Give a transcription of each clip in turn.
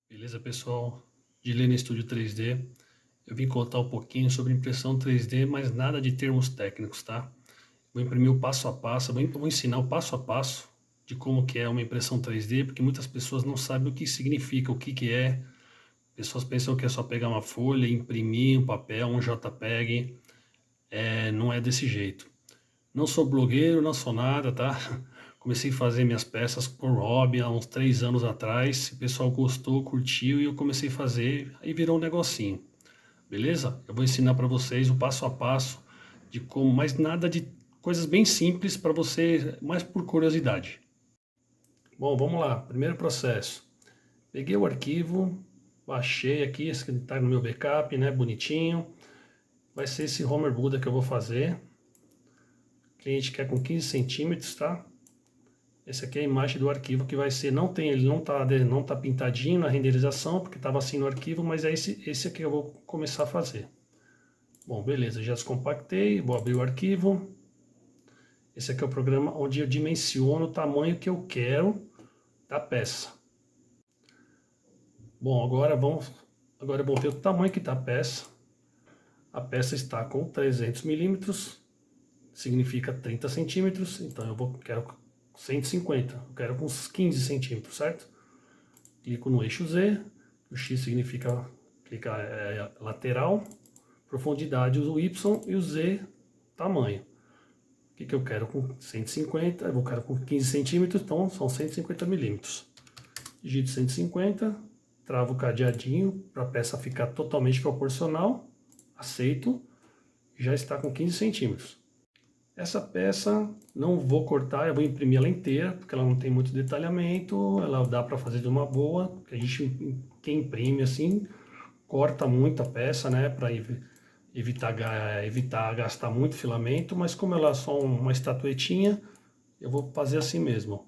Beleza, pessoal? De Lena Studio 3D. Eu vim contar um pouquinho sobre impressão 3D, mas nada de termos técnicos, tá? Vou imprimir o passo a passo, vou ensinar o passo a passo de como que é uma impressão 3D, porque muitas pessoas não sabem o que significa, o que que é. Pessoas pensam que é só pegar uma folha, imprimir um papel, um JPEG. Não é desse jeito. Não sou blogueiro, não sou nada, tá? Comecei a fazer minhas peças por hobby há uns 3 anos atrás. O pessoal gostou, curtiu e eu comecei a fazer. Aí virou um negocinho, beleza? Eu vou ensinar para vocês o passo a passo de como, mas nada de coisas bem simples para você, mais por curiosidade. Bom, vamos lá. Primeiro processo. Peguei o arquivo, baixei aqui, esse que está no meu backup, né? Bonitinho. Vai ser esse Homer Buda que eu vou fazer. O cliente quer com 15 centímetros, tá? Essa aqui é a imagem do arquivo que vai ser, ele não tá pintadinho na renderização, porque estava assim no arquivo, mas é esse aqui que eu vou começar a fazer. Bom, beleza, já descompactei, vou abrir o arquivo. Esse aqui é o programa onde eu dimensiono o tamanho que eu quero da peça. Bom, agora vamos ver o tamanho que está a peça. A peça está com 300 milímetros, significa 30 centímetros, então quero 150, eu quero com uns 15 centímetros, certo? Clico no eixo Z, o X significa lateral, profundidade o Y e o Z tamanho. O que eu quero com 150, eu quero com 15 centímetros, então são 150 milímetros. Digito 150, travo o cadeadinho para a peça ficar totalmente proporcional, aceito, já está com 15 centímetros. Essa peça não vou cortar, eu vou imprimir ela inteira, porque ela não tem muito detalhamento, ela dá para fazer de uma boa, porque quem imprime assim, corta muito a peça, né, para evitar gastar muito filamento, mas como ela é só uma estatuetinha, eu vou fazer assim mesmo.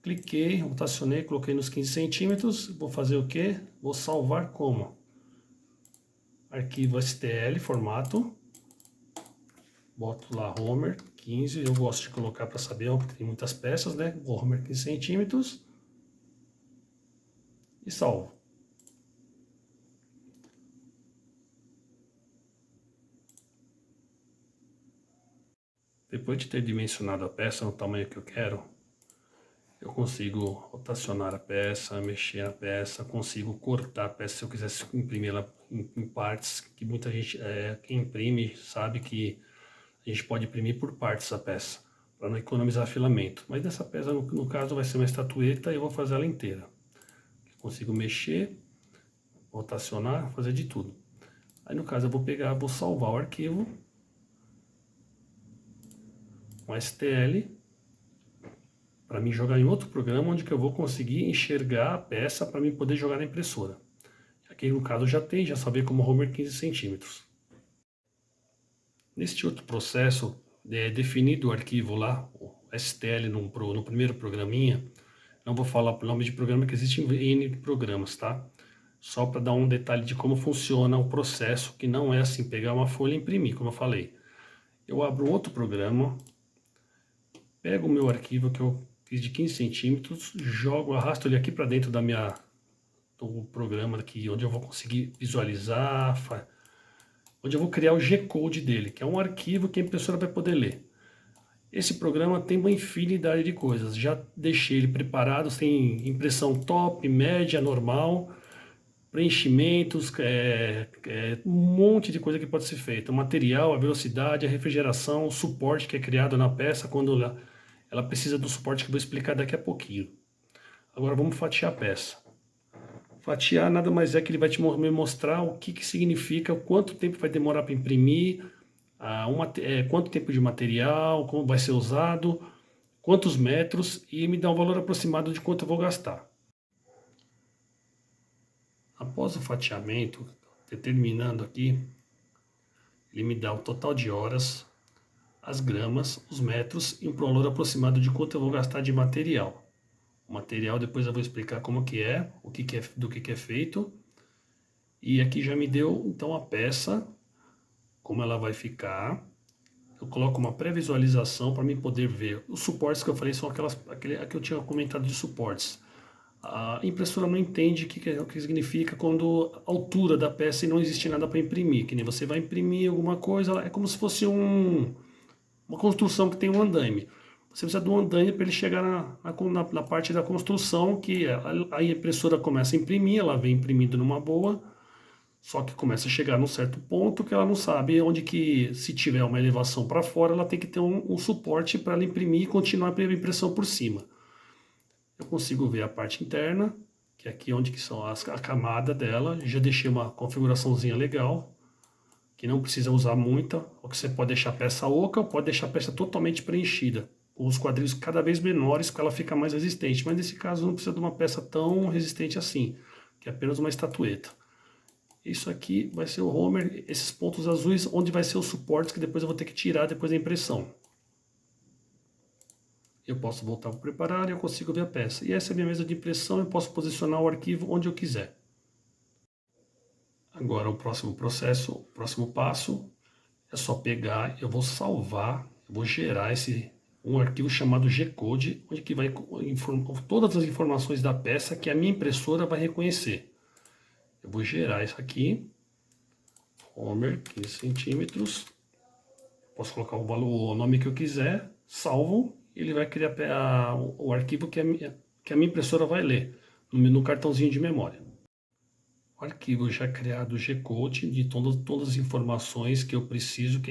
Cliquei, rotacionei, coloquei nos 15 centímetros, vou fazer o que? Vou salvar como? Arquivo STL, formato, boto lá Homer 15, eu gosto de colocar para saber, porque tem muitas peças, né? Homer 15 centímetros e salvo. Depois de ter dimensionado a peça no tamanho que eu quero, eu consigo rotacionar a peça, mexer a peça, consigo cortar a peça se eu quisesse imprimir ela em partes, que muita gente, quem imprime sabe que a gente pode imprimir por partes a peça, para não economizar filamento. Mas dessa peça, no caso, vai ser uma estatueta e eu vou fazer ela inteira. Consigo mexer, rotacionar, fazer de tudo. Aí no caso eu vou salvar o arquivo, um STL, para mim jogar em outro programa onde que eu vou conseguir enxergar a peça para mim poder jogar na impressora. Aqui no caso já sabia como Homer 15 centímetros. Neste outro processo, definido o arquivo lá, o STL no primeiro programinha, não vou falar o nome de programa que existem N programas, tá? Só para dar um detalhe de como funciona o processo, que não é assim, pegar uma folha e imprimir, como eu falei. Eu abro outro programa, pego o meu arquivo que eu fiz de 15 centímetros, arrasto ele aqui para dentro do programa aqui, onde eu vou conseguir visualizar, onde eu vou criar o G-Code dele, que é um arquivo que a impressora vai poder ler. Esse programa tem uma infinidade de coisas, já deixei ele preparado, tem impressão top, média, normal, preenchimentos, um monte de coisa que pode ser feita. O material, a velocidade, a refrigeração, o suporte que é criado na peça, quando ela precisa do suporte que eu vou explicar daqui a pouquinho. Agora vamos fatiar a peça. Fatiar nada mais é que ele vai me mostrar o que significa, quanto tempo vai demorar para imprimir, quanto tempo de material, como vai ser usado, quantos metros e me dá um valor aproximado de quanto eu vou gastar. Após o fatiamento, determinando aqui, ele me dá o total de horas, as gramas, os metros e um valor aproximado de quanto eu vou gastar de material. O material depois eu vou explicar como que é, do que é feito. E aqui já me deu então a peça, como ela vai ficar. Eu coloco uma pré-visualização para mim poder ver. Os suportes que eu falei são aquele que eu tinha comentado de suportes. A impressora não entende o que significa quando a altura da peça e não existe nada para imprimir. Que nem você vai imprimir alguma coisa, é como se fosse uma construção que tem um andaime. Você precisa de um andaime para ele chegar na parte da construção, que a impressora começa a imprimir, ela vem imprimindo numa boa, só que começa a chegar num certo ponto que ela não sabe onde que, se tiver uma elevação para fora, ela tem que ter um suporte para ela imprimir e continuar a impressão por cima. Eu consigo ver a parte interna, que é aqui onde que são a camada dela. Já deixei uma configuraçãozinha legal, que não precisa usar muita, ou que você pode deixar a peça oca ou pode deixar a peça totalmente preenchida, com os quadrinhos cada vez menores, porque ela fica mais resistente. Mas nesse caso não precisa de uma peça tão resistente assim, que é apenas uma estatueta. Isso aqui vai ser o Homer, esses pontos azuis, onde vai ser os suportes que depois eu vou ter que tirar depois da impressão. Eu posso voltar para preparar e eu consigo ver a peça. E essa é a minha mesa de impressão, eu posso posicionar o arquivo onde eu quiser. Agora o próximo processo, o próximo passo, é só pegar, eu vou salvar, eu vou gerar um arquivo chamado G-Code, onde que vai todas as informações da peça que a minha impressora vai reconhecer. Eu vou gerar isso aqui, Homer 15 centímetros, posso colocar o nome que eu quiser, salvo, ele vai criar o arquivo que a minha impressora vai ler no cartãozinho de memória. O arquivo já criado G-Code de todas as informações que eu preciso,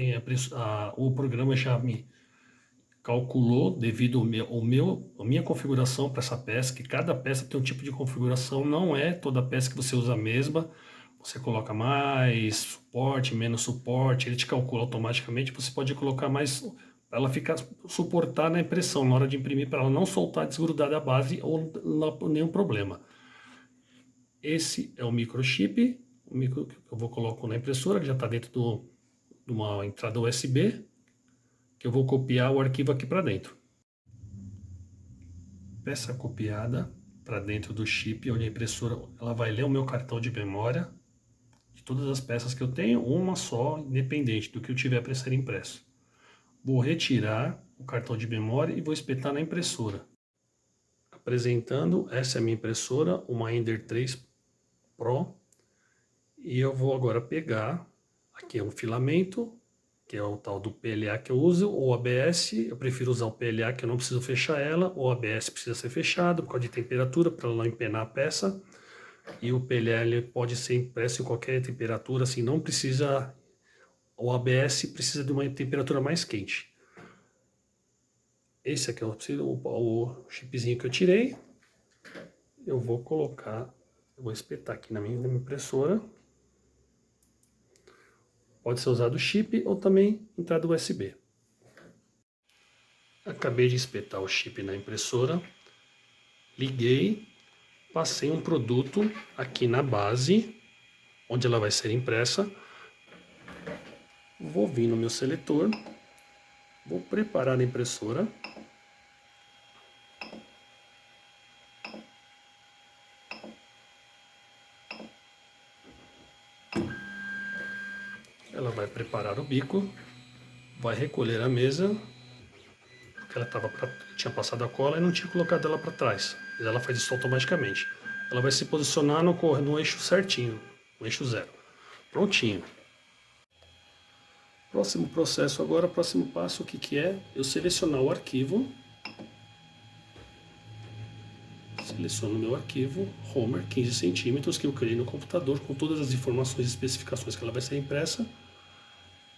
o programa já me calculou devido à minha configuração para essa peça, que cada peça tem um tipo de configuração, não é toda peça que você usa a mesma, você coloca mais suporte, menos suporte, ele te calcula automaticamente, você pode colocar mais, para ela suportar na impressão, na hora de imprimir, para ela não soltar, desgrudar da base ou nenhum problema. Esse é o microchip, que eu vou colocar na impressora, que já está dentro de uma entrada USB, que eu vou copiar o arquivo aqui para dentro. Peça copiada para dentro do chip, onde a impressora ela vai ler o meu cartão de memória, de todas as peças que eu tenho, uma só, independente do que eu tiver para ser impresso. Vou retirar o cartão de memória e vou espetar na impressora. Apresentando, essa é a minha impressora, uma Ender 3 Pro, e eu vou agora pegar, aqui é um filamento, que é o tal do PLA que eu uso, ou ABS, eu prefiro usar o PLA que eu não preciso fechar ela, ou ABS precisa ser fechado por causa de temperatura, para ela não empenar a peça, e o PLA ele pode ser impresso em qualquer temperatura, assim, não precisa, o ABS precisa de uma temperatura mais quente. Esse aqui é o chipzinho que eu tirei, eu vou colocar, eu vou espetar aqui na minha impressora. Pode ser usado chip ou também entrada USB. Acabei de espetar o chip na impressora, liguei, passei um produto aqui na base, onde ela vai ser impressa. Vou vir no meu seletor, vou preparar a impressora. Ela vai preparar o bico, vai recolher a mesa, porque tinha passado a cola e não tinha colocado ela para trás. Mas ela faz isso automaticamente. Ela vai se posicionar no eixo certinho, no eixo 0. Prontinho. Próximo processo agora, próximo passo, o que é? Eu selecionar o arquivo. Seleciono o meu arquivo, Homer 15 centímetros, que eu criei no computador, com todas as informações e especificações que ela vai ser impressa.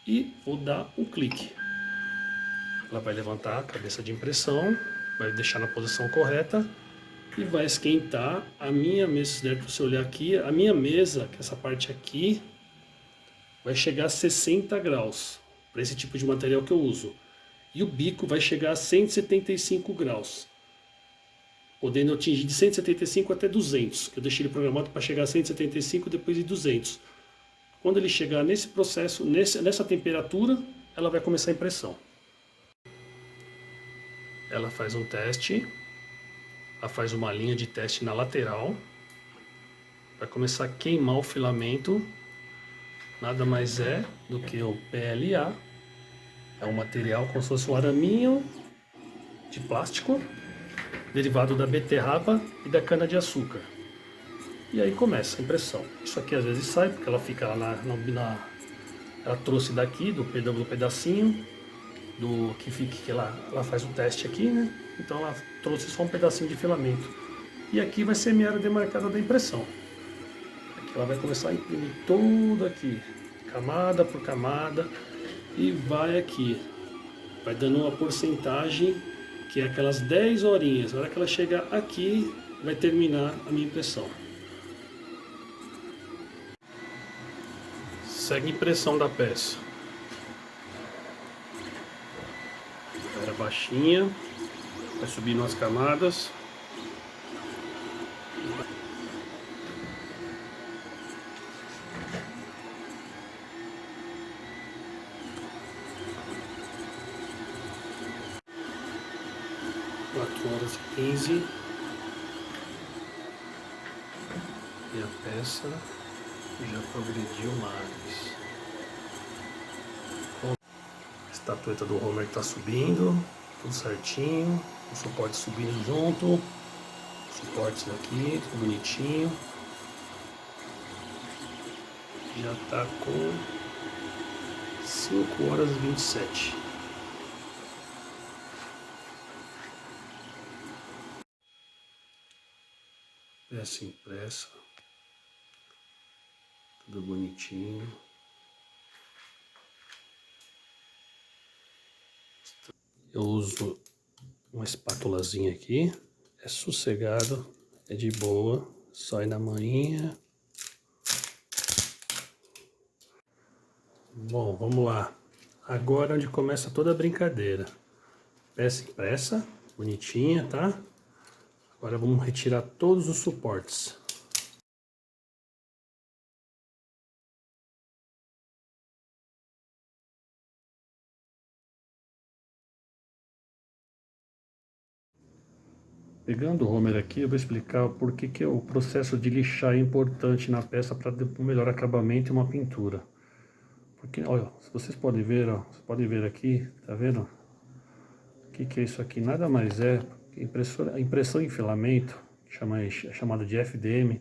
E vou dar um clique. Ela vai levantar a cabeça de impressão, vai deixar na posição correta e vai esquentar a minha mesa. Se der para você olhar aqui, a minha mesa, que é essa parte aqui, vai chegar a 60 graus para esse tipo de material que eu uso. E o bico vai chegar a 175 graus, podendo atingir de 175 até 200, que eu deixei ele programado para chegar a 175 e depois de 200. Quando ele chegar nesse processo, nessa temperatura, ela vai começar a impressão. Ela faz um teste, ela faz uma linha de teste na lateral, vai começar a queimar o filamento, nada mais é do que o PLA, é um material como se fosse um araminho de plástico, derivado da beterraba e da cana-de-açúcar. E aí começa a impressão. Isso aqui às vezes sai, porque ela fica lá ela trouxe daqui, do pedacinho, que ela faz o teste aqui, né? Então ela trouxe só um pedacinho de filamento. E aqui vai ser minha área demarcada da impressão. Aqui ela vai começar a imprimir tudo aqui, camada por camada, e vai aqui. Vai dando uma porcentagem, que é aquelas 10 horinhas. Na hora que ela chegar aqui, vai terminar a minha impressão. Segue a impressão da peça. Era baixinha, vai subindo as camadas. Quatro horas e 15. E a peça já progrediu mais. A estatueta do Homer está subindo, tudo certinho, o suporte subindo junto, suportes aqui, tudo bonitinho. Já está com 5 horas e 27. Peça impressa, tudo bonitinho. Eu uso uma espátulazinha aqui, é sossegado, é de boa, só ir na manhinha. Bom, vamos lá. Agora é onde começa toda a brincadeira. Peça impressa, bonitinha, tá? Agora vamos retirar todos os suportes. Pegando o Homer aqui, eu vou explicar por que o processo de lixar é importante na peça para ter um melhor acabamento e uma pintura. Porque, olha, se vocês podem ver, ó, vocês podem ver aqui, tá vendo? O que é isso aqui? Nada mais é a impressão em filamento, chamada de FDM,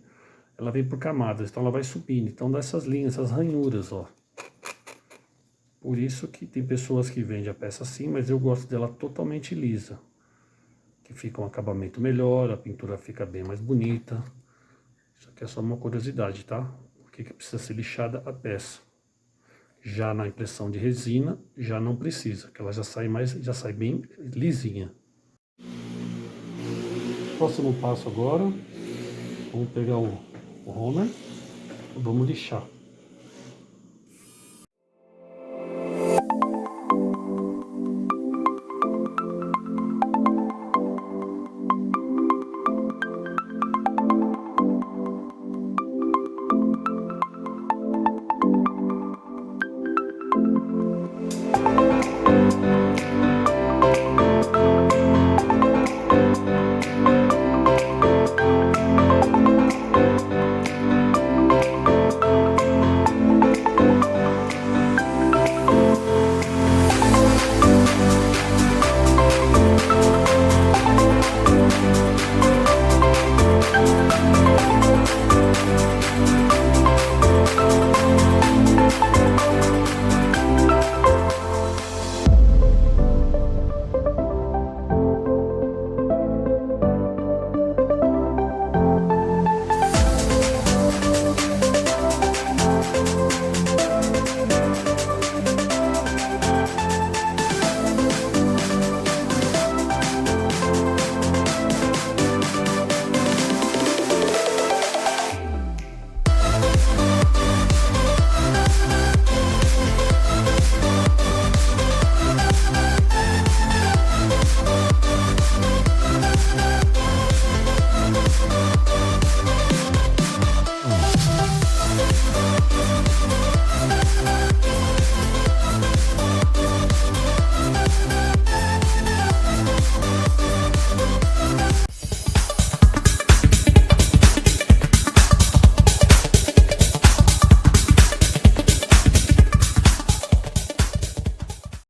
ela vem por camadas, então ela vai subindo, então dá essas linhas, essas ranhuras, ó. Por isso que tem pessoas que vendem a peça assim, mas eu gosto dela totalmente lisa, que fica um acabamento melhor, a pintura fica bem mais bonita. Isso aqui é só uma curiosidade, tá? Por que precisa ser lixada a peça? Já na impressão de resina, já não precisa, que ela já sai bem lisinha. Próximo passo agora, vamos pegar o Homer e vamos lixar.